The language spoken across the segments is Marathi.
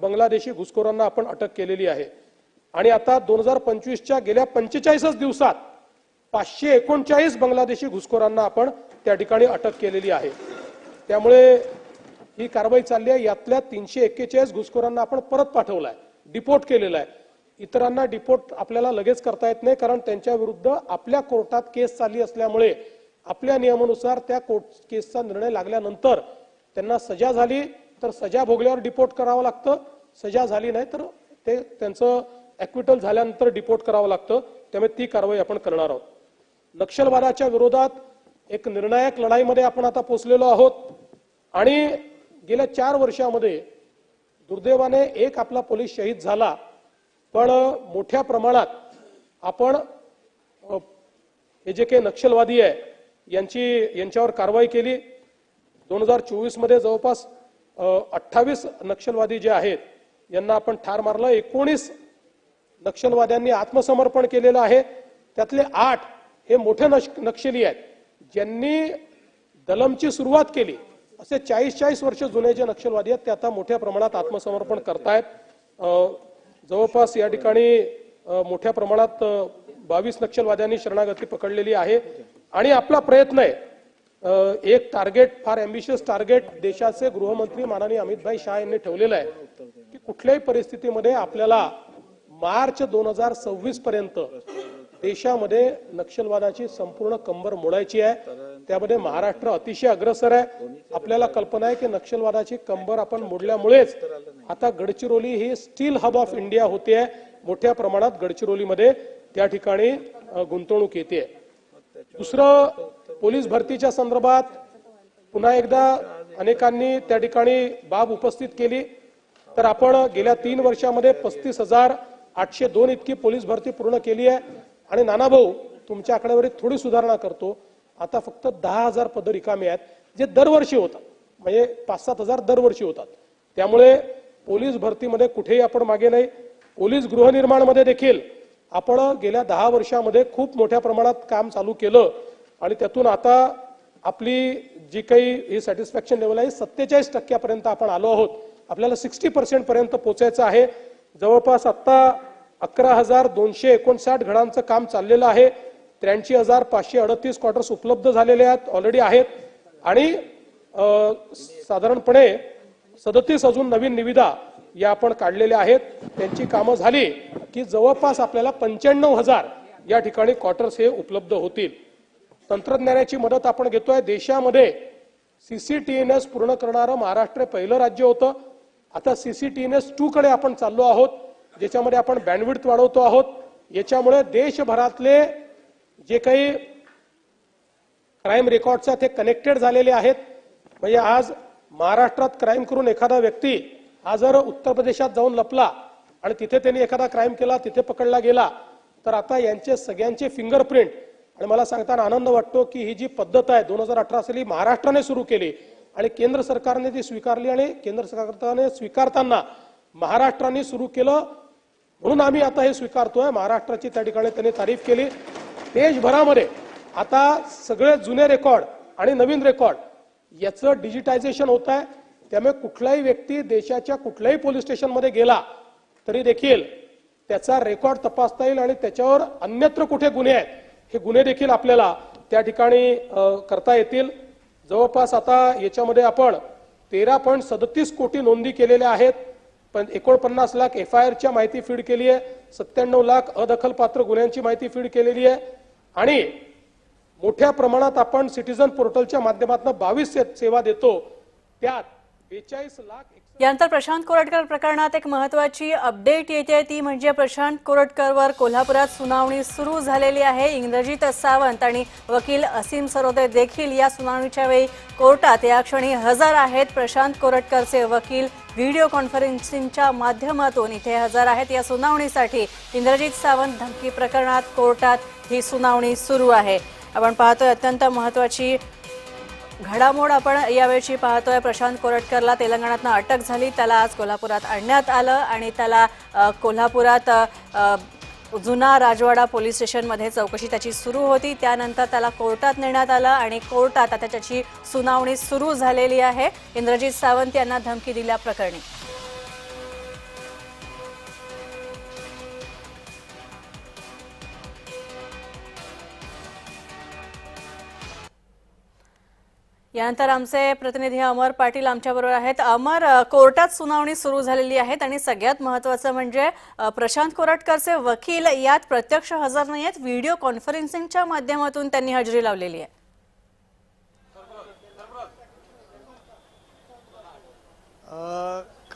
बांगलादेशी घुसखोरांना आपण अटक केलेली आहे आणि आता 2025च्या गेल्या 45 दिवसात 539 बांगलादेशी घुसखोरांना आपण त्या ठिकाणी अटक केलेली आहे। त्यामुळे ही कारवाई चालली आहे। यातल्या 341 घुसखोरांना आपण परत पाठवलाय, डिपोर्ट केलेला आहे। इतरांना डिपोर्ट आपल्याला लगेच करता येत नाही, कारण त्यांच्या विरुद्ध आपल्या कोर्टात केस चालली असल्यामुळे आपल्या नियमानुसार त्या कोर्ट केसचा निर्णय लागल्यानंतर त्यांना सजा झाली तर सजा भोगल्यावर डिपोर्ट करावं लागतं, सजा झाली नाही तर ते त्यांचं ॲक्विटल झाल्यानंतर डिपोर्ट करावं लागतं। त्यामुळे ती कारवाई आपण करणार आहोत। नक्षलवादाच्या विरोधात एक निर्णायक लढाईमध्ये आपण आता पोहोचलेलो आहोत आणि गेल्या 4 वर्षांमध्ये दुर्दैवाने एक आपला पोलीस शहीद झाला, पण मोठ्या प्रमाणात आपण हे जे काही नक्षलवादी आहे यांच्यावर कारवाई केली। 2024 मध्ये जवळपास 28 नक्षलवादी जे आहेत यांना आपण ठार मारलं। 19 नक्षलवाद्यांनी आत्मसमर्पण केलेलं आहे। त्यातले 8 हे मोठे नक्षली आहेत ज्यांनी दलमची सुरुवात केली। असे 40 वर्ष जुने जे नक्षलवादी आहेत ते आता मोठ्या प्रमाणात आत्मसमर्पण करतायत। जवळपास या ठिकाणी मोठ्या प्रमाणात 22 नक्षलवाद्यांनी शरणागती पकडलेली आहे आणि आपला प्रयत्न आहे, एक टार्गेट, फार एम्बिशियस टार्गेट देशाचे गृहमंत्री माननीय अमित शाह यांनी ठेवलेलं आहे की कुठल्याही परिस्थितीमध्ये आपल्याला मार्च 2026 पर्यंत देशामध्ये नक्षलवादाची संपूर्ण कंबर मोडायची आहे। त्यामध्ये महाराष्ट्र अतिशय अग्रेसर आहे। आपल्याला कल्पना आहे की नक्षलवादाची कंबर आपण मोडल्यामुळेच आता गडचिरोली ही स्टील हब ऑफ इंडिया होते आहे। मोठ्या प्रमाणात गडचिरोलीमध्ये त्या ठिकाणी गुंतवणूक येते। दुसरं, पोलीस भरतीच्या संदर्भात पुन्हा एकदा अनेकांनी त्या ठिकाणी बाब उपस्थित केली, तर आपण गेल्या 3 वर्षांमध्ये 35,802 इतकी पोलीस भरती पूर्ण केली आहे आणि नानाभाऊ तुमच्या आकडेवारीत थोडी सुधारणा करतो। आता फक्त 10,000 पद रिकामी आहेत जे दरवर्षी होतात, म्हणजे 5-7 हजार दरवर्षी होतात। त्यामुळे पोलीस भरतीमध्ये कुठेही आपण मागे नाही। पोलीस गृहनिर्माणमध्ये देखील आपण गेल्या 10 वर्षांमध्ये खूप मोठ्या प्रमाणात काम चालू केलं आणि त्यातून आता आपली जी काही ही सॅटिस्फॅक्शन लेवल आहे 47% पर्यंत आपण आलो आहोत। आपल्याला 60% पर्यंत पोहोचायचं आहे। जवळपास आता 11,259 घरांचं काम चाललेलं आहे। 83,538 क्वार्टर्स उपलब्ध झालेले आहेत, ऑलरेडी आहेत आणि साधारणपणे 37 अजून नवीन निविदा या आपण काढलेल्या आहेत। त्यांची कामं झाली की जवळपास आपल्याला 95,000 या ठिकाणी क्वार्टर्स हे उपलब्ध होतील। तंत्रज्ञानाची मदत आपण घेतोय। देशामध्ये CCTNS पूर्ण करणारं महाराष्ट्र पहिलं राज्य होतं। आता CCTNS 2 कडे आपण चाललो आहोत, ज्याच्यामध्ये आपण बँडविड्थ वाढवतो आहोत। याच्यामुळे देशभरातले जे काही क्राइम रेकॉर्ड्स आहेत ते कनेक्टेड झालेले आहेत। म्हणजे आज महाराष्ट्रात क्राइम करून एखादा व्यक्ती हा जर उत्तर प्रदेशात जाऊन लपला आणि तिथे त्यांनी एखादा क्राइम केला, तिथे पकडला गेला, तर आता यांचे सगळ्यांचे फिंगरप्रिंट, आणि मला सांगताना आनंद वाटतो की ही जी पद्धत आहे 2018 साली महाराष्ट्राने सुरू केली आणि केंद्र सरकारने ती स्वीकारली आणि केंद्र सरकारने स्वीकारताना महाराष्ट्राने सुरू केलं म्हणून आम्ही आता हे स्वीकारतोय। महाराष्ट्राची त्या ठिकाणी त्यांनी तारीफ केली। देशभरामध्ये आता सगळे जुने रेकॉर्ड आणि नवीन रेकॉर्ड याचं डिजिटायझेशन होत आहे। त्यामुळे कुठलाही व्यक्ती देशाच्या कुठल्याही पोलीस स्टेशनमध्ये गेला तरी देखील त्याचा रेकॉर्ड तपासता येईल आणि त्याच्यावर अन्यत्र कुठे गुन्हे आहेत हे गुन्हे देखील आपल्याला त्या ठिकाणी करता येतील। जवळपास आता याच्यामध्ये आपण 13.37 कोटी नोंदी केलेल्या आहेत, पण 49 लाख FIRच्या माहिती फीड केली आहे, 97 लाख अदखलपात्र गुन्ह्यांची माहिती फीड केलेली आहे आणि मोठ्या प्रमाणात आपण सिटीजन पोर्टलच्या माध्यमातून 22 सेवा देतो, त्यात 42 लाख। यानंतर प्रशांत कोरटकर प्रकरणात एक महत्त्वाची अपडेट येते, ती म्हणजे प्रशांत कोरटकरवर कोल्हापुरात सुनावणी सुरू झालेली आहे। इंद्रजित सावंत आणि वकील असीम सरोदे देखील या सुनावणीच्या वेळी कोर्टात या क्षणी हजर आहेत। प्रशांत कोरटकरचे वकील व्हिडिओ कॉन्फरन्सिंगच्या माध्यमातून इथे हजर आहेत या सुनावणीसाठी। इंद्रजित सावंत धमकी प्रकरणात कोर्टात ही सुनावणी सुरू आहे। आपण पाहतोय अत्यंत महत्त्वाची घडामोड आपण यावेळी पाहतोय। प्रशांत कोरटकरला तेलंगणातून अटक झाली, त्याला आज कोल्हापुरात आणण्यात आलं आणि त्याला कोल्हापुरात जुना राजवाडा पोलीस स्टेशनमध्ये चौकशी त्याची सुरू होती। त्यानंतर त्याला कोर्टात नेण्यात आलं आणि कोर्टात आता त्याची सुनावणी सुरू झालेली आहे इंद्रजित सावंत यांना धमकी दिल्याप्रकरणी। यानंतर आमचे प्रतिनिधी अमर पाटील आमच्याबरोबर आहेत। अमर, कोर्टात सुनावणी सुरू झालेली आहे आणि सगळ्यात महत्त्वाचं म्हणजे प्रशांत कोरटकरचे वकील यात प्रत्यक्ष हजर नाही आहेत, व्हिडिओ कॉन्फरन्सिंगच्या माध्यमातून त्यांनी हजेरी लावलेली आहे।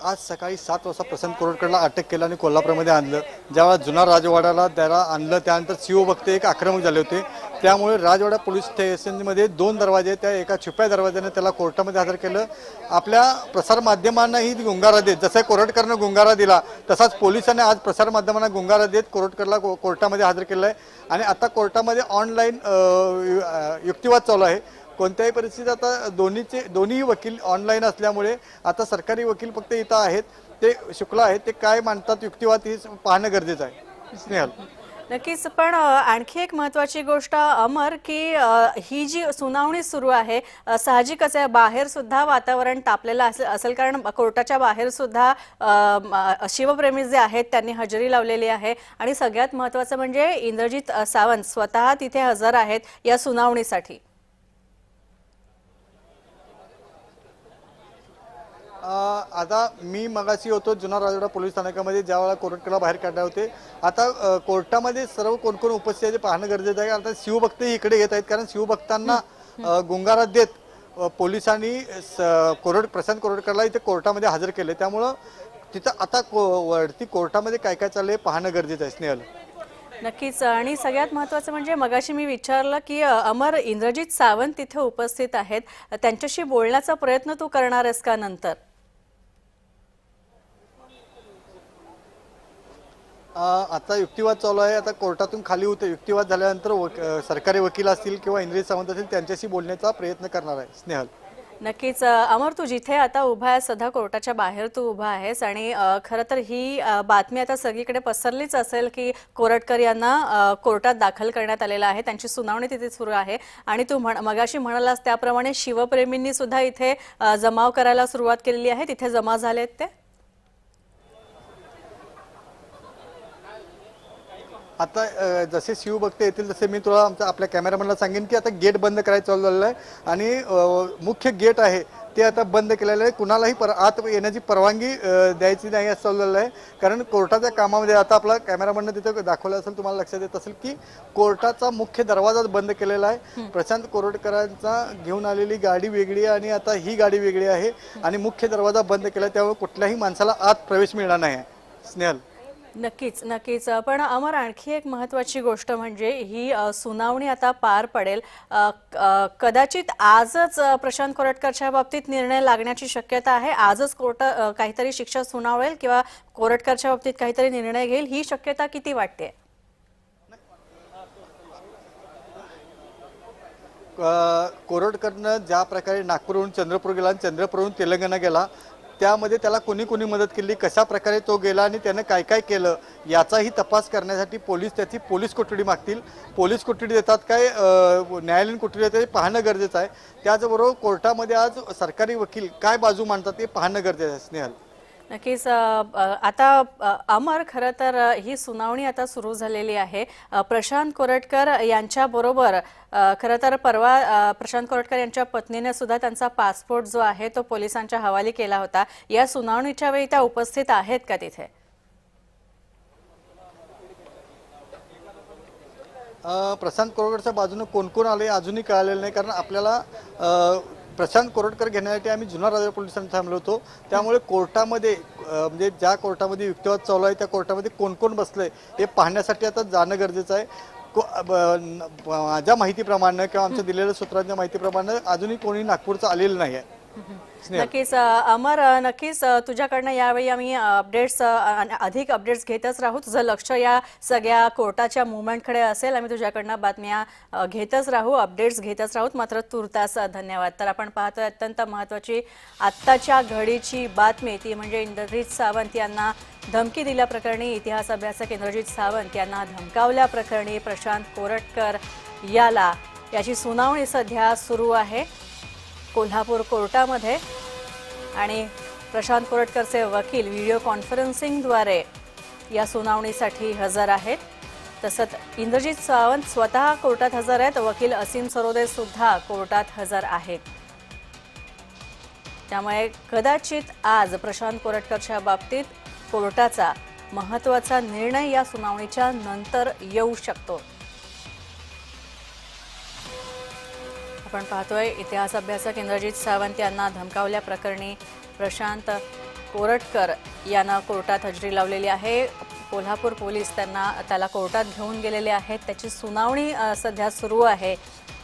आज सकाळी 7 वाजता प्रशांत कोरटकरला अटक केलं आणि कोल्हापूरमध्ये आणलं। ज्यावेळेला जुना राजवाड्याला त्याला आणलं त्यानंतर शिवभक्त एक आक्रमक झाले होते, त्यामुळे राजवाडा पोलीस स्टेशनमध्ये 2 दरवाजे, त्या एका छुप्या दरवाजाने त्याला कोर्टामध्ये हजर केलं। आपल्या प्रसार माध्यमांनाही गुंगारा देत, जसं कोरटकरनं गुंगारा दिला तसाच पोलिसांनी आज प्रसार माध्यमांना गुंगारा देत कोरटकरला कोर्टामध्ये हजर केलं आहे। आणि आता कोर्टामध्ये ऑनलाईन युक्तिवाद चालू आहे। कोणत्याही परिस्थितीत आता दोन्ही वकील ऑनलाईन असल्यामुळे आता सरकारी वकील फक्त इथं आहेत, ते शुक्ला आहेत, ते काय मांडतात युक्तिवाद हे पाहणं गरजेचं आहे। स्नेहल, नक्कीच, पण आणखी एक महत्त्वाची गोष्ट अमर की ही जी सुनावणी सुरू आहे साहजिकच आहे, बाहेर सुद्धा वातावरण तापलेलं असेल कारण कोर्टाच्या बाहेर सुद्धा शिवप्रेमी जे आहेत त्यांनी हजेरी लावलेली आहे आणि सगळ्यात महत्त्वाचं म्हणजे इंद्रजित सावंत स्वतः तिथे हजर आहेत या सुनावणीसाठी। आता मी मगाशी होतो जुना राजवाडा पोलीस स्थानकामध्ये, ज्यावेळेला कोरटकरला बाहेर काढले होते। आता कोर्टामध्ये सर्व कोण कोण उपस्थित आहे ते पाहणं गरजेचं आहे। आता शिवभक्तही इकडे येत आहेत, कारण शिवभक्तांना गुंगारा देत पोलिसांनी प्रशांत कोरटकरला इथे कोर्टामध्ये हजर केले, त्यामुळं तिथं आता वरती कोर्टामध्ये काय काय चाललंय पाहणं गरजेचं आहे। स्नेहल, नक्कीच, आणि सगळ्यात महत्त्वाचं म्हणजे मगाशी मी विचारलं की अमर, इंद्रजित सावंत तिथे उपस्थित आहेत, त्यांच्याशी बोलण्याचा प्रयत्न तू करणार आहेस का नंतर? आता युक्तिवाद चालू आहे। आता कोर्टातून खाली होते, युक्तिवाद झाल्यानंतर सरकारी वकील असतील किंवा इंद्रजित सावंत असतील त्यांच्याशी बोलण्याचा प्रयत्न करणार आहे। स्नेहल, नक्कीच, अमर, तू जिथे आता उभा आहेस सध्या कोर्टाच्या बाहेर तू उभा आहेस आणि खरं तर ही बातमी आता सगळीकडे पसरलीच असेल की कोरटकर यांना कोर्टात दाखल करण्यात आलेलं आहे, त्यांची सुनावणी तिथे सुरू आहे आणि तू मगाशी म्हणालास त्याप्रमाणे शिवप्रेमींनी सुद्धा इथे जमाव करायला सुरुवात केलेली आहे, तिथे जमा झालेत ते। आता जसे शिवभक्त येतील तसे मी तुला आपल्या कॅमेरामॅनला सांगेन की आता गेट बंद करायचं चालू झालेलं आहे आणि मुख्य गेट आहे ते आता बंद केलेलं आहे। कुणालाही आत येण्याची परवानगी द्यायची नाही असं चालू झालेलं आहे, कारण कोर्टाच्या कामामध्ये आता आपला कॅमेरामॅननं तिथे दाखवलं असेल, तुम्हाला लक्षात येत असेल की कोर्टाचा मुख्य दरवाजा बंद केलेला आहे। प्रशांत कोरटकरांचा घेऊन आलेली गाडी वेगळी आहे आणि आता ही गाडी वेगळी आहे आणि मुख्य दरवाजा बंद केला, त्यामुळे कुठल्याही माणसाला आत प्रवेश मिळणार नाही आहे। स्नेहल, नक्कीच नक्कीच, पण अमर, आणखी एक महत्त्वाची गोष्ट म्हणजे ही सुनावणी आता पार पडेल, कदाचित आजच प्रशांत कोरटकरच्या बाबतीत निर्णय लागण्याची शक्यता आहे, आजच कोर्ट काहीतरी शिक्षा सुनावेल किंवा कोरटकरच्या बाबतीत काहीतरी निर्णय घेईल, ही शक्यता किती वाटते? कोरटकरनं ज्या प्रकारे नागपूरहून चंद्रपूर गेला आणि चंद्रपूरहून तेलंगणा गेला, त्यामध्ये त्याला कोणी कोणी मदत केली, कशा प्रकारे तो गेला आणि त्यानं काय काय केलं याचाही तपास करण्यासाठी त्याची पोलीस कोठडी मागतील। पोलीस कोठडी देतात काय न्यायालयीन कोठडी देतात हे पाहणं गरजेचं आहे। त्याचबरोबर कोर्टामध्ये आज सरकारी वकील काय बाजू मांडतात हे पाहणं गरजेचं आहे। स्नेहल, नक्कीच, आता अमर, खरं तर ही सुनावणी आता सुरू झालेली आहे। प्रशांत कोरटकर यांच्याबरोबर खरं तर परवा प्रशांत कोरटकर यांच्या पत्नीने सुद्धा त्यांचा पासपोर्ट जो आहे तो पोलिसांच्या हवाली केला होता, या सुनावणीच्या वेळी त्या उपस्थित आहेत का तिथे? प्रशांत कोरटकरच्या बाजूने कोण कोण आले अजूनही कळालेलं नाही, कारण आपल्याला प्रशांत कोरटकर घेण्यासाठी आम्ही जुना राजवाडा पोलिसांनी थांबलो होतो, त्यामुळे कोर्टामध्ये म्हणजे ज्या कोर्टामध्ये युक्तिवाद चालू आहे त्या कोर्टामध्ये कोण कोण बसलंय हे पाहण्यासाठी आता जाणं गरजेचं आहे। माझ्या माहितीप्रमाणे किंवा आमच्या दिलेल्या सूत्रांच्या माहितीप्रमाणे अजूनही कोणी नागपूरचं आलेलं नाही आहे। नक्कीच अमर, नक्कीच तुझ्याकडनं यावेळी आम्ही अधिक अपडेट्स घेतच राहू, तुझं लक्ष या सगळ्या कोर्टाच्या मुवमेंटकडे असेल, आम्ही तुझ्याकडनं बातम्या घेतच राहू, अपडेट्स घेतच राहूत। मात्र तुर्तास धन्यवाद। तर आपण पाहतोय अत्यंत महत्त्वाची आत्ताच्या घडीची बातमी, ती म्हणजे इंद्रजित सावंत यांना धमकी दिल्याप्रकरणी, इतिहास अभ्यासक इंद्रजित सावंत यांना धमकावल्या प्रकरणी प्रशांत कोरटकर याची सुनावणी सध्या सुरू आहे कोल्हापूर कोर्टामध्ये आणि प्रशांत कोरटकरचे वकील व्हिडिओ कॉन्फरन्सिंगद्वारे या सुनावणीसाठी हजर आहेत। तसंच इंद्रजित सावंत स्वतः कोर्टात हजर आहेत, वकील असीम सरोदे सुद्धा कोर्टात हजर आहेत। त्यामुळे कदाचित आज प्रशांत कोरटकरच्या बाबतीत कोर्टाचा महत्त्वाचा निर्णय या सुनावणीच्या नंतर येऊ शकतो. आपण पाहतोय इतिहास अभ्यासक इंद्रजित सावंत यांना धमकावल्याप्रकरणी प्रशांत कोरटकर यांना कोर्टात हजेरी लावलेली आहे. कोल्हापूर पोलीस त्याला कोर्टात घेऊन गेलेले आहेत. त्याची सुनावणी सध्या सुरू आहे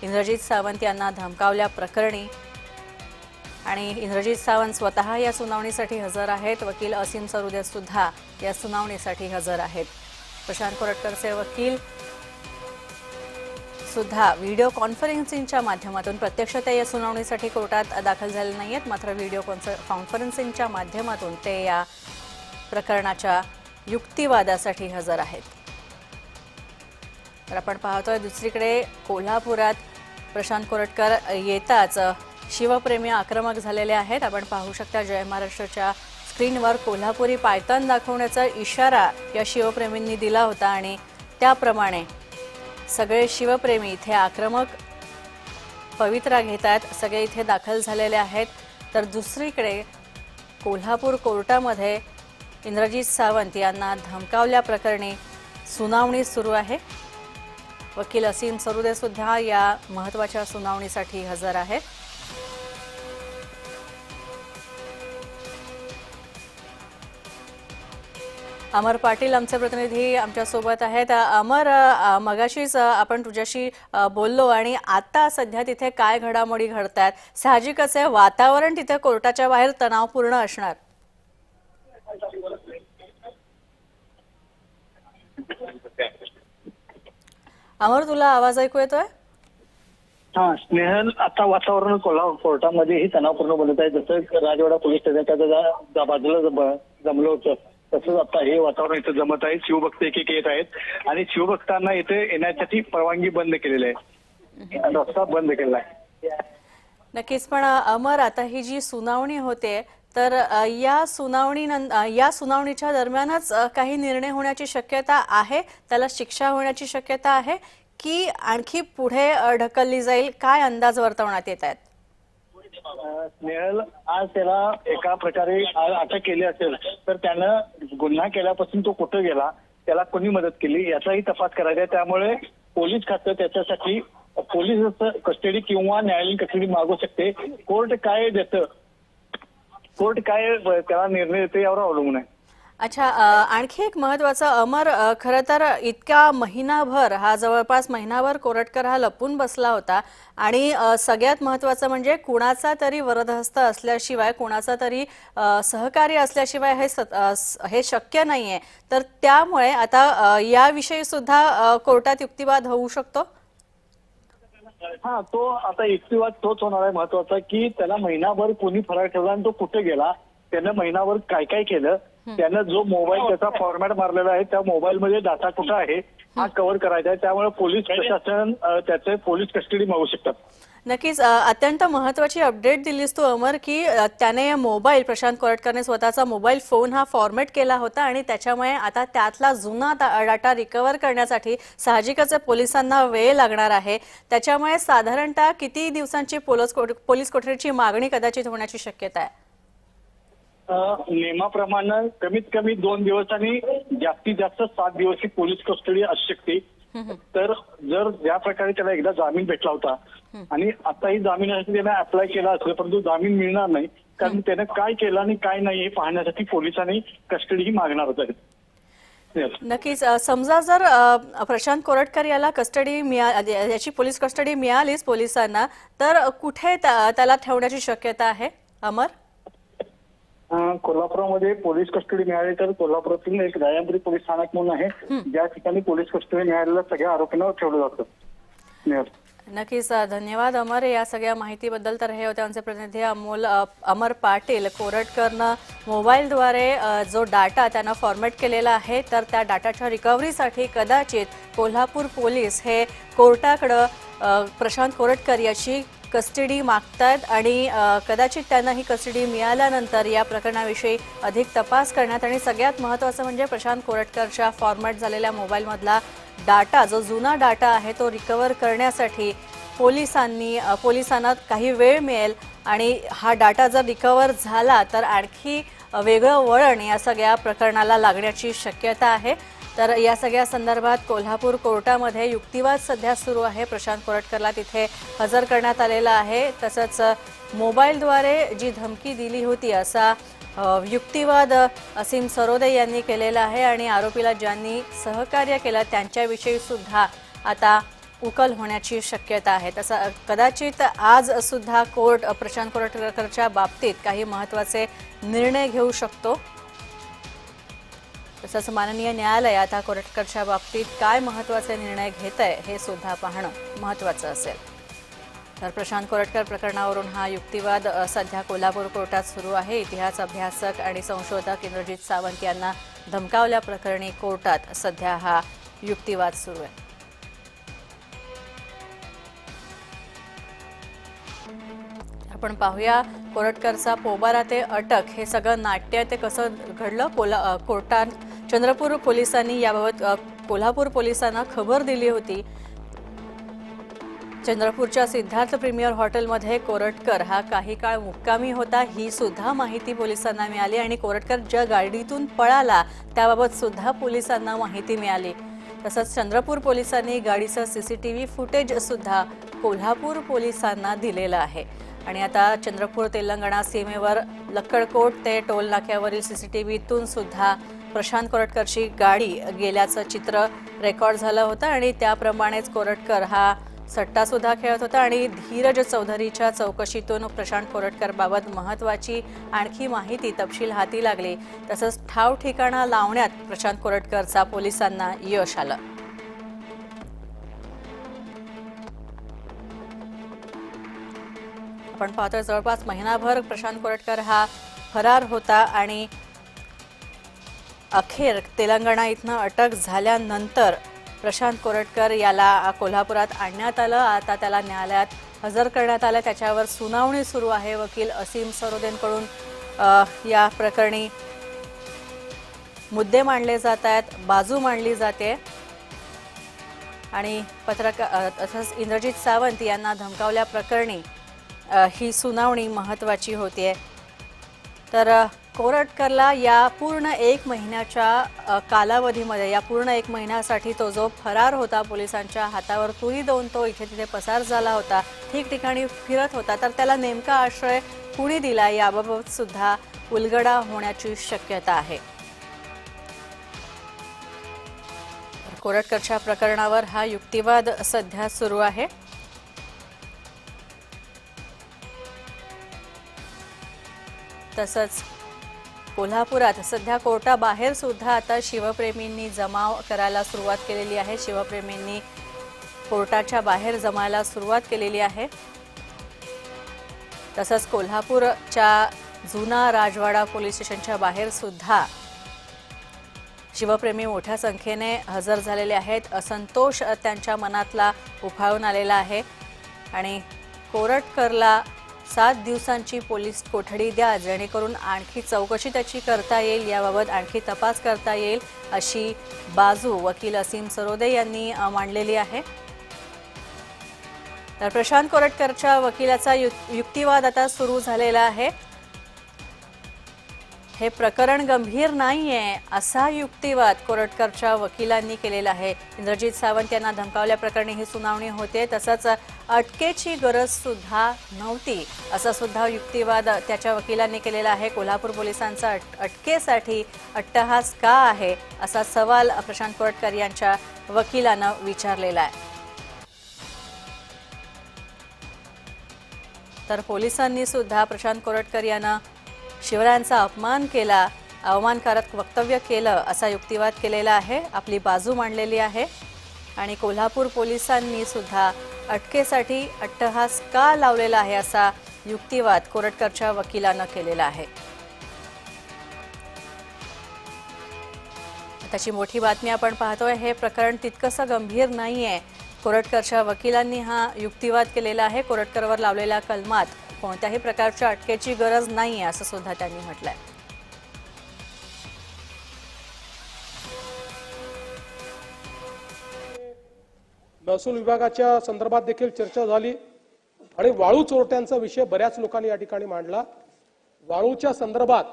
इंद्रजित सावंत यांना धमकावल्याप्रकरणी. आणि इंद्रजित सावंत स्वतः या सुनावणीसाठी हजर आहेत. वकील असीम सरोदे सुद्धा या सुनावणीसाठी हजर आहेत. प्रशांत कोरटकरचे वकील सुद्धा व्हिडिओ कॉन्फरन्सिंगच्या माध्यमातून प्रत्यक्ष ते या सुनावणीसाठी कोर्टात दाखल झाले नाहीत, मात्र व्हिडिओ कॉन्फरन्सिंगच्या माध्यमातून ते या प्रकरणाच्या युक्तिवादासाठी हजर आहेत. तर आपण पाहतोय दुसरीकडे कोल्हापुरात प्रशांत कोरटकर येताच शिवप्रेमी आक्रमक झालेले आहेत. आपण पाहू शकता जय महाराष्ट्राच्या स्क्रीनवर कोल्हापुरी पायतान दाखवण्याचा इशारा या शिवप्रेमींनी दिला होता आणि त्याप्रमाणे सगळे शिवप्रेमी इथे आक्रमक पवित्रा घेतात. सगळे इथे दाखल झालेले आहेत. तर दुसरीकडे कोल्हापूर कोर्टामध्ये इंद्रजित सावंत यांना धमकावल्याप्रकरणी सुनावणी सुरू आहे. वकील असीम सरोदे सुद्धा या महत्त्वाच्या सुनावणीसाठी हजर आहेत. अमर पाटील आमचे प्रतिनिधी आमच्या सोबत आहेत. अमर, मगाशीच आपण तुझ्याशी बोललो आणि आता सध्या तिथे काय घडामोडी घडतात? साहजिकच आहे वातावरण तिथे कोर्टाच्या बाहेर तणावपूर्ण असणार. अमर, तुला आवाज ऐकू येतोय? हा स्नेहल, आता वातावरण कोर्टामध्येही तणावपूर्ण बनत आहे. जसं राजवाडा पोलीस स्टेशनच्या बाजूला जमलं होतं तसंच आता हे वातावरण इथं जमत आहे. शिवभक्त एक येत आहेत आणि शिवभक्तांना इथे येण्यासाठी परवानगी बंद केलेली आहे, रस्ता बंद केलेला आहे. नक्कीच, पण अमर, आता ही जी सुनावणी होते तर या सुनावणीच्या दरम्यानच काही निर्णय होण्याची शक्यता आहे? त्याला शिक्षा होण्याची शक्यता आहे की आणखी पुढे ढकलली जाईल? काय अंदाज वर्तवण्यात येत आहेत? स्नेहल, आज त्याला एका प्रकारे अटक केली असेल तर त्यानं गुन्हा केल्यापासून तो कुठं गेला, त्याला कोणी मदत केली याचाही तपास करायचा आहे. त्यामुळे पोलीस खातं त्याच्यासाठी पोलीस कस्टडी किंवा न्यायालयीन कस्टडी मागू शकते. कोर्ट काय देतं, कोर्ट काय त्याला निर्णय देते यावर अवलंबून आहे. अच्छा, आणखी एक महत्वाचं अमर, खरं तर इतका महिनाभर जवळपास महिनाभर कोरटकर हा लपून बसला होता आणि सगळ्यात महत्वाचं म्हणजे कुणाचा तरी वरदहस्त असल्याशिवाय, कुणाचा तरी सहकार्य असल्याशिवाय हे शक्य नाहीये. तर त्यामुळे आता याविषयी सुद्धा कोर्टात युक्तिवाद होऊ शकतो. हा, तो आता युक्तिवाद तोच होणार आहे. महत्वाचा की त्याला महिनाभर कोणी फरार ठेवला आणि तो कुठे गेला, त्यानं महिनाभर काय काय केलं, त्यानं जो मोबाईल त्याचा फॉर्मॅट मारलेला आहे त्या मोबाईल मध्ये डाटा कुठं आहे हा कव्हर करायचा आहे. त्यामुळे पोलीस प्रशासन त्याचे पोलीस कस्टडी मागू शकतात. नक्कीच, अत्यंत महत्वाची अपडेट दिलीस तू अमर, की त्याने मोबाईल, प्रशांत कोरटकरने स्वतःचा मोबाईल फोन हा फॉर्मॅट केला होता आणि त्याच्यामुळे आता त्यातला जुना डाटा रिकव्हर करण्यासाठी साहजिकच पोलिसांना वेळ लागणार आहे. त्याच्यामुळे साधारणतः किती दिवसांची पोलीस कोठडीची मागणी कदाचित होण्याची शक्यता आहे? नियमाप्रमाणे कमीत कमी 2 दिवस आणि जास्तीत जास्त 7 दिवस ही पोलीस कस्टडी असू शकते. तर जर ज्या प्रकारे त्याला एकदा जामीन भेटला होता आणि आताही जामिनासाठी त्याने अप्लाय केला असेल परंतु जामीन मिळणार नाही, कारण त्याने काय केलं आणि काय नाही हे पाहण्यासाठी पोलिसांनी कस्टडीही मागणार होतं. नक्कीच, समजा जर प्रशांत कोरटकर याला याची पोलीस कस्टडी मिळालीच पोलिसांना, तर कुठे त्याला ठेवण्याची शक्यता आहे अमर? कोल्हापूरमध्ये पोलीस कस्टडी मिळाली तर कोल्हापुरातील एक राजापुरी पोलीस स्थानक म्हणून आहे, ज्या ठिकाणी पोलीस कस्टडी मिळालेल्या सगळ्या आरोपींना ठेवलं जातं. नक्कीच, धन्यवाद अमर या सगळ्या माहितीबद्दल. तर हे होते आमचे प्रतिनिधी अमर पाटील. कोरटकरनं मोबाईलद्वारे जो डाटा त्यानं फॉर्मॅट केलेला आहे तर त्या डाटाच्या रिकव्हरीसाठी कदाचित कोल्हापूर पोलीस हे कोर्टाकडं प्रशांत कोरटकर याची कस्टडी मागतात आणि कदाचित त्यांना ही कस्टडी मिळाल्यानंतर या प्रकरणाविषयी अधिक तपास करण्यात आणि सगळ्यात महत्त्वाचं म्हणजे प्रशांत कोरटकरच्या फॉर्मॅट झालेल्या मोबाईलमधला डाटा, जो जुना डाटा आहे तो रिकव्हर करण्यासाठी पोलिसांना काही वेळ मिळेल आणि हा डाटा जर रिकव्हर झाला तर आणखी वेगळं वळण या सगळ्या प्रकरणाला लागण्याची शक्यता आहे। तर या सगळ्या संदर्भात कोल्हापूर कोर्टामध्ये युक्तिवाद सध्या सुरू आहे। प्रशांत कोरटकरला तिथे हजर करण्यात आलेला आहे। तसंच मोबाईलद्वारे जी धमकी दिली होती असा युक्तिवाद असीम सरोदे यांनी केलेला आहे आणि आरोपीला ज्यांनी सहकार्य केलं त्यांच्याविषयी सुद्धा आता उकल होण्याची शक्यता आहे। तसं कदाचित आज सुद्धा कोर्ट प्रशांत कोरटकरच्या बाबतीत काही महत्त्वाचे निर्णय घेऊ शकतो। तसंच माननीय न्यायालय आता कोरटकरच्या बाबतीत काय महत्त्वाचे निर्णय घेतंय हे सुद्धा पाहणं महत्त्वाचं असेल। तर प्रशांत कोरटकर प्रकरणावरून हा युक्तिवाद सध्या कोल्हापूर कोर्टात सुरू आहे। इतिहास अभ्यासक आणि संशोधक इंद्रजित सावंत यांना धमकावल्याप्रकरणी कोर्टात सध्या हा युक्तिवाद सुरू आहे। आपण पाहूया कोरटकरचा पोबारा ते अटक हे सगळं नाट्य ते कसं घडलं। कोर्टात चंद्रपूर पोलिसांनी याबाबत कोल्हापूर पोलिसांना खबर दिली होती। चंद्रपूरच्या सिद्धार्थ प्रीमियर हॉटेलमध्ये कोरटकर हा काही काळ मुक्कामी होता ही सुद्धा माहिती पोलिसांना मिळाली आणि कोरटकर ज्या गाडीतून पळाला त्याबाबत सुद्धा पोलिसांना माहिती मिळाली। तसंच चंद्रपूर पोलिसांनी गाडीचं सीसीटीव्ही फुटेज सुद्धा कोल्हापूर पोलिसांना दिलेलं आहे आणि आता चंद्रपूर तेलंगणा सीमेवर लक्कडकोट ते टोल नाक्यावरील सीसीटीव्हीतून सुद्धा प्रशांत कोरटकरची गाडी गेल्याचं चित्र रेकॉर्ड झालं होतं आणि त्याप्रमाणेच कोरटकर हा सट्टा सुद्धा खेळत होता आणि धीरज चौधरीच्या चौकशीतून प्रशांत कोरटकरबाबत महत्त्वाची आणखी माहिती तपशील हाती लागली। तसंच ठाव ठिकाणा लावण्यात प्रशांत कोरटकरचा पोलिसांना यश आलं। आपण पाहतोय जवळपास महिनाभर प्रशांत कोरटकर हा फरार होता आणि अखेर तेलंगणा इथनं अटक झाल्यानंतर प्रशांत कोरटकर याला कोल्हापुरात आणण्यात आलं। आता त्याला न्यायालयात हजर करण्यात आलं। त्याच्यावर सुनावणी सुरू आहे। वकील असीम सरोदेंकडून या प्रकरणी मुद्दे मांडले जात आहेत, बाजू मांडली जाते आणि तसंच इंद्रजित सावंत यांना धमकावल्याप्रकरणी ही सुनावणी महत्त्वाची होतीये। तर कोरटकरला या पूर्ण 1 महिन्याच्या कालावधीमध्ये या पूर्ण 1 महिन्यासाठी तो जो फरार होता पोलिसांच्या हातावर तुरी देऊन तो इथे तिथे पसार झाला होता, ठिकठिकाणी फिरत होता, तर त्याला नेमका आश्रय कुणी दिला याबाबत सुद्धा उलगडा होण्याची शक्यता आहे। कोरटकरच्या प्रकरणावर हा युक्तिवाद सध्या सुरू आहे। तसंच कोल्हापुरात सध्या कोर्टाबाहेर सुद्धा आता शिवप्रेमींनी जमाव करायला सुरुवात केलेली आहे। शिवप्रेमींनी कोर्टाच्या बाहेर जमायला सुरुवात केलेली आहे। तसंच कोल्हापूरच्या जुना राजवाडा पोलीस स्टेशनच्या बाहेर सुद्धा शिवप्रेमी मोठ्या संख्येने हजर झालेले आहेत। असंतोष त्यांच्या मनातला उफाळून आलेला आहे आणि कोरटकरला 7 दिवसांची पोलीस कोठडी द्या जेणेकरून आणखी चौकशी त्याची करता येईल, याबाबत आणखी तपास करता येईल अशी बाजू वकील असीम सरोदे यांनी मांडलेली आहे। तर प्रशांत कोरटकरच्या वकिलाचा युक्तिवाद आता सुरू झालेला आहे। हे प्रकरण गंभीर नाहीये असा युक्तिवाद कोरटकरच्या वकिलांनी केलेला आहे। इंद्रजित सावंत यांना धमकावल्याप्रकरणी ही सुनावणी होते। तसंच अटकेची गरज सुद्धा नव्हती असा सुद्धा युक्तिवाद त्याच्या वकिलांनी केलेला आहे। कोल्हापूर पोलिसांचा अटकेसाठी अट्टहास का आहे असा सवाल प्रशांत कोरटकर यांच्या वकिलानं विचारलेला आहे। तर पोलिसांनी सुद्धा प्रशांत कोरटकर यांना शिवरायांचा अपमान केला, अवमानकारक वक्तव्य केलं असा युक्तिवाद केलेला आहे, आपली बाजू मांडलेली आहे आणि कोल्हापूर पोलिसांनी सुद्धा अटकेसाठी अट्टहास का लावलेला आहे असा युक्तिवाद कोरटकरच्या वकिलानं केलेला आहे। त्याची मोठी बातमी आपण पाहतोय, हे प्रकरण तितकंसं गंभीर नाहीये। कोरटकरच्या वकिलांनी हा युक्तिवाद केलेला आहे। कोरटकरवर लावलेल्या कलमात कोणत्याही प्रकारच्या अटकेची गरज नाहीये असं सुद्धा त्यांनी म्हटलंय। महसूल विभागाच्या संदर्भात देखील चर्चा झाली। आणि वाळू चोरट्यांचा विषय बऱ्याच लोकांनी या ठिकाणी मांडला. वाळूच्या संदर्भात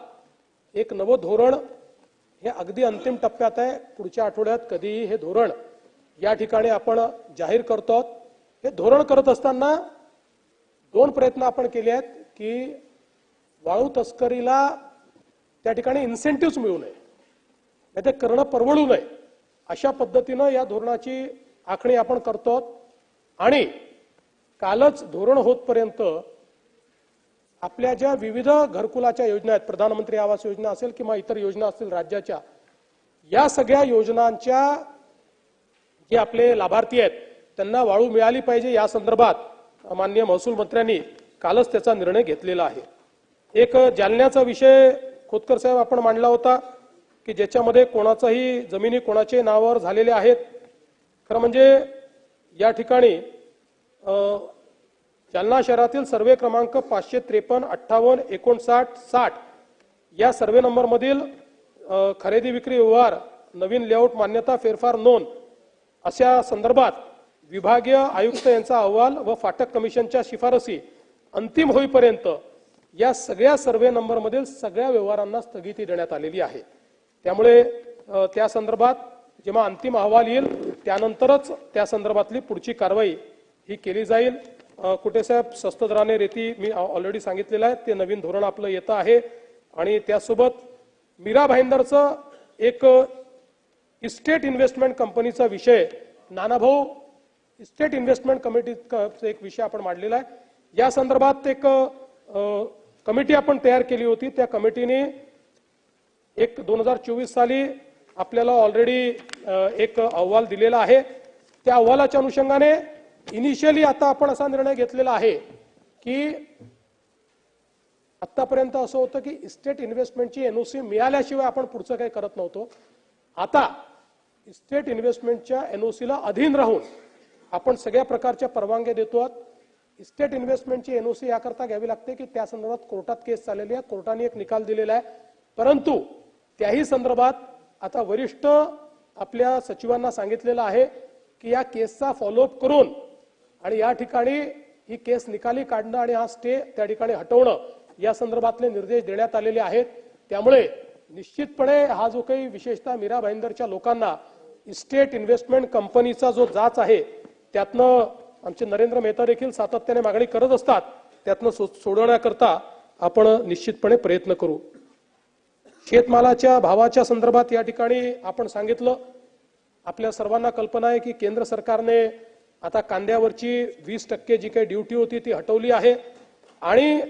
एक नवं धोरण हे अगदी अंतिम टप्प्यात आहे. पुढच्या आठवड्यात कधीही हे धोरण या ठिकाणी आपण जाहीर करतो. हे धोरण करत असताना दोन प्रयत्न आपण केले आहेत की वाळू तस्करीला त्या ठिकाणी इन्सेंटिव्ह मिळू नये, नाही ते करणं परवडू नये, अशा पद्धतीनं या धोरणाची आखणी आपण करतो. आणि कालच धोरण होतपर्यंत आपल्या ज्या विविध घरकुलाच्या योजना आहेत, प्रधानमंत्री आवास योजना असेल किंवा इतर योजना असतील राज्याच्या, या सगळ्या योजनांच्या जे आपले लाभार्थी आहेत त्यांना वाळू मिळाली पाहिजे या संदर्भात माननीय महसूल मंत्र्यांनी कालच त्याचा निर्णय घेतलेला आहे. एक जालन्याचा विषय खोतकर साहेब आपण मांडला होता की ज्याच्यामध्ये कोणाचाही जमिनी कोणाचे नावावर झालेले आहेत. खरं म्हणजे या ठिकाणी जालना शहरातील सर्वे क्रमांक 553, 58, 59, 60 या सर्वे नंबर मधील खरेदी विक्री व्यवहार, नवीन लेआउट मान्यता, फेरफार नोंद अशा संदर्भात विभागीय आयुक्त यांचा अहवाल व फाटक कमिशनच्या शिफारसी अंतिम होईपर्यंत या सगळ्या सर्वे नंबर मधील सगळ्या व्यवहारांना स्थगिती देण्यात आलेली आहे. त्यामुळे त्या संदर्भात जेव्हा अंतिम अहवाल येईल त्यानंतरच त्या संदर्भातली पुढची कारवाई ही केली जाईल. कुठे साहेब स्वस्त दराने रेती मी ऑलरेडी सांगितलेलं आहे, ते नवीन धोरण आपलं येतं आहे. आणि त्यासोबत मीरा भाईंदरचं एक इस्टेट इन्व्हेस्टमेंट कंपनीचा विषय, नानाभाऊ इस्टेट इन्व्हेस्टमेंट कमिटीचा एक विषय आपण मांडलेला आहे. या संदर्भात एक कमिटी आपण तयार केली होती. त्या कमिटीने 2024 साली आपल्याला ऑलरेडी एक अहवाल दिलेला आहे. त्या अहवालाच्या अनुषंगाने इनिशियली आता आपण असा निर्णय घेतलेला आहे की आतापर्यंत असं होतं की इस्टेट इन्व्हेस्टमेंटची एनओसी मिळाल्याशिवाय आपण पुढचं काही करत नव्हतो. आता इस्टेट इन्व्हेस्टमेंटच्या एनओसीला अधीन राहून आपण सगळ्या प्रकारच्या परवानग्या देतो. इस्टेट इन्व्हेस्टमेंटची एनओसी याकरता घ्यावी लागते की त्या संदर्भात कोर्टात केस चाललेली आहे, कोर्टाने एक निकाल दिलेला आहे. परंतु त्याही संदर्भात आता वरिष्ठ आपल्या सचिवांना सांगितलेलं आहे की या केसचा फॉलोअप करून आणि या ठिकाणी ही केस निकाली काढणं आणि हा स्टे त्या ठिकाणी हटवणं या संदर्भातले निर्देश देण्यात आलेले आहेत. त्यामुळे निश्चितपणे हा जो काही विशेषतः मीरा भाईंदरच्या लोकांना इस्टेट इन्व्हेस्टमेंट कंपनीचा जो जाच आहे त्यातनं आमचे नरेंद्र मेहता देखील सातत्याने मागणी करत असतात, त्यातनं सोडवण्याकरता आपण निश्चितपणे प्रयत्न करू. शेतमालाच्या भावाच्या संदर्भात या ठिकाणी आपण सांगितलं, आपल्या सर्वांना कल्पना आहे की केंद्र सरकारने आता कांद्यावरची 20% जी काही ड्युटी होती ती हटवली आहे. आणि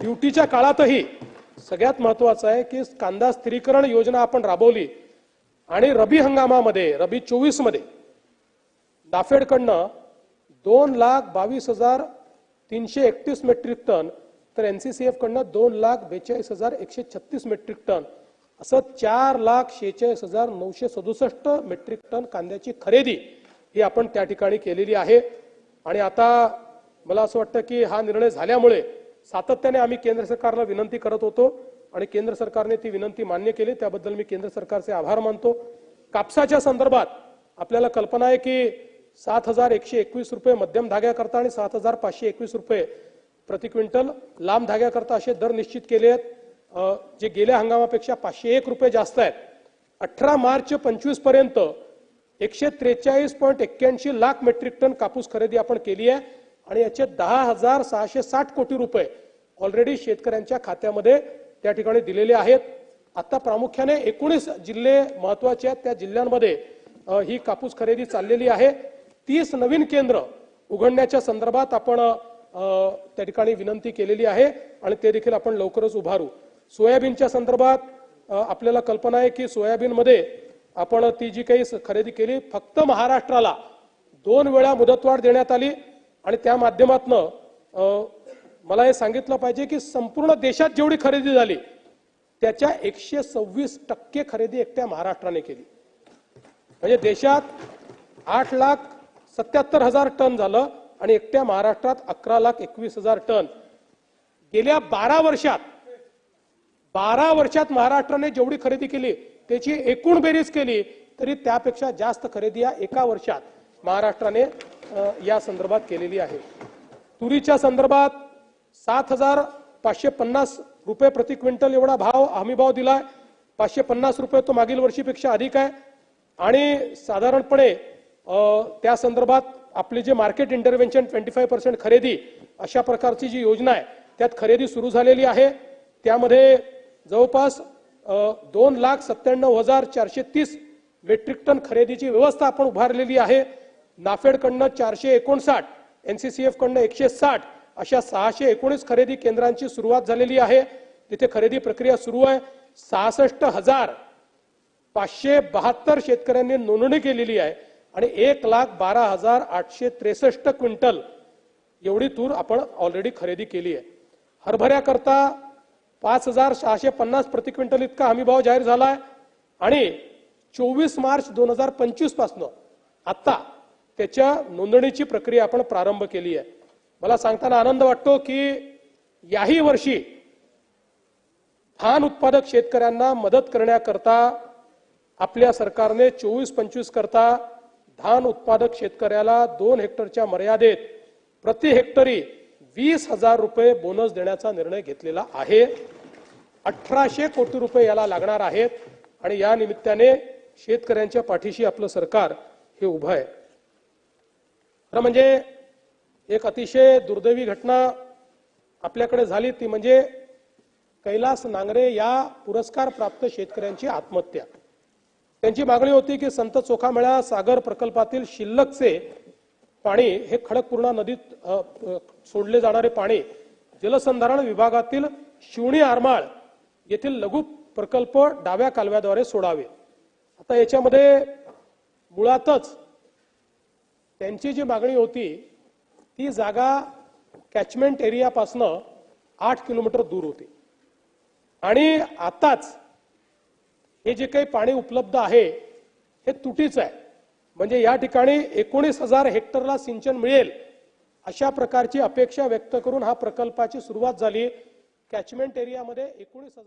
ड्युटीच्या काळातही सगळ्यात महत्वाचं आहे की कांदा स्थिरीकरण योजना आपण राबवली आणि रबी हंगामामध्ये रबी 24 मध्ये नाफेडकडनं 2,22,331 मेट्रिक टन तर एनसीसीएफ कडनं 2,42,136 मेट्रिक टन असं 4,46,967 मेट्रिक टन कांद्याची खरेदी ही आपण त्या ठिकाणी केलेली आहे. आणि आता मला असं वाटतं की हा निर्णय झाल्यामुळे सातत्याने आम्ही केंद्र सरकारला विनंती करत होतो आणि केंद्र सरकारने ती विनंती मान्य केली, त्याबद्दल मी केंद्र सरकारचे आभार मानतो. कापसाच्या संदर्भात आपल्याला कल्पना आहे की 7,121 रुपये मध्यम धाग्याकरता आणि 7,521 रुपये प्रति क्विंटल लांब धाग्याकरता असे दर निश्चित केले आहेत, जे गेल्या हंगामापेक्षा 501 रुपये जास्त आहेत. 18 मार्च 25 पर्यंत 143.81 लाख मेट्रिक टन कापूस खरेदी आपण केली आहे आणि याचे 10,660 कोटी रुपये ऑलरेडी शेतकऱ्यांच्या खात्यामध्ये त्या ठिकाणी दिलेले आहेत. आता प्रामुख्याने 19 जिल्हे महत्वाचे आहेत, त्या जिल्ह्यांमध्ये ही कापूस खरेदी चाललेली आहे. 30 नवीन केंद्र उघडण्याच्या संदर्भात आपण त्या ठिकाणी विनंती केलेली आहे आणि ते देखील आपण लवकरच उभारू. सोयाबीनच्या संदर्भात आपल्याला कल्पना आहे की सोयाबीनमध्ये आपण ती जी काही खरेदी केली फक्त महाराष्ट्राला 2 वेळा मुदतवाढ देण्यात आली आणि त्या माध्यमातून मला हे सांगितलं पाहिजे की संपूर्ण देशात जेवढी खरेदी झाली त्याच्या 126% खरेदी एकट्या महाराष्ट्राने केली. म्हणजे देशात 8,77,000 टन झालं आणि एकट्या महाराष्ट्रात 11,21,000 टन. गेल्या 12 वर्षात महाराष्ट्राने जेवढी खरेदी केली त्याची एकूण बेरीज केली तरी त्यापेक्षा जास्त खरेदी या एका वर्षात महाराष्ट्राने या संदर्भात केलेली आहे. तुरीच्या संदर्भात 7,550 रुपये प्रति क्विंटल एवढा भाव हमी भाव दिलाय. 550 रुपये तो मागील वर्षीपेक्षा अधिक आहे. आणि साधारणपणे त्या संदर्भात आपली जे मार्केट इंटरव्हेन्शन 25% खरेदी अशा प्रकारची जी योजना आहे त्यात खरेदी सुरू झालेली आहे. त्यामध्ये जवळपास 2,97,430 मेट्रिक टन खरेदीची व्यवस्था आपण उभारलेली आहे. नाफेडकडनं 459, NCCF कडनं 160 अशा 619 खरेदी केंद्रांची सुरुवात झालेली आहे. तिथे खरेदी प्रक्रिया सुरू आहे. 66,572 शेतकऱ्यांनी नोंदणी केलेली आहे आणि 1,12,863 क्विंटल एवढी तूर आपण ऑलरेडी खरेदी केली आहे. हरभऱ्याकरता 5,650 प्रति क्विंटल इतका हमीभाव जाहीर झाला आहे आणि 24 मार्च 2025 पासून आता त्याच्या नोंदणीची प्रक्रिया आपण प्रारंभ केली आहे. मला सांगताना आनंद वाटतो की याही वर्षी धान उत्पादक शेतकऱ्यांना मदत करण्याकरता आपल्या सरकारने 24-25 करता धान उत्पादक शेतकऱ्याला 2 हेक्टरच्या मर्यादेत प्रति हेक्टरी 20,000 रुपये बोनस देण्याचा निर्णय घेतलेला आहे. 1,800 कोटी रुपये याला लागणार आहेत आणि या निमित्ताने शेतकऱ्यांच्या पाठीशी आपलं सरकार हे उभं आहे. खरं म्हणजे एक अतिशय दुर्दैवी घटना आपल्याकडे झाली ती म्हणजे कैलास नांगरे या पुरस्कार प्राप्त शेतकऱ्यांची आत्महत्या. त्यांची मागणी होती की संत चोखामेळा सागर प्रकल्पातील शिल्लकचे पाणी हे खडकपूर्णा नदीत सोडले जाणारे पाणी जलसंधारण विभागातील शिवणी आरमाळ येथील लघु प्रकल्प डाव्या कालव्याद्वारे सोडावे. आता याच्यामध्ये मुळातच त्यांची जी मागणी होती ती जागा कॅचमेंट एरियापासून 8 किलोमीटर दूर होती आणि आताच हे जे काही पाणी उपलब्ध आहे हे तुटीचं आहे. म्हणजे या ठिकाणी 19,000 हेक्टरला सिंचन मिळेल अशा प्रकारची अपेक्षा व्यक्त करून हा प्रकल्पाची सुरुवात झाली. कॅचमेंट एरियामध्ये 19,000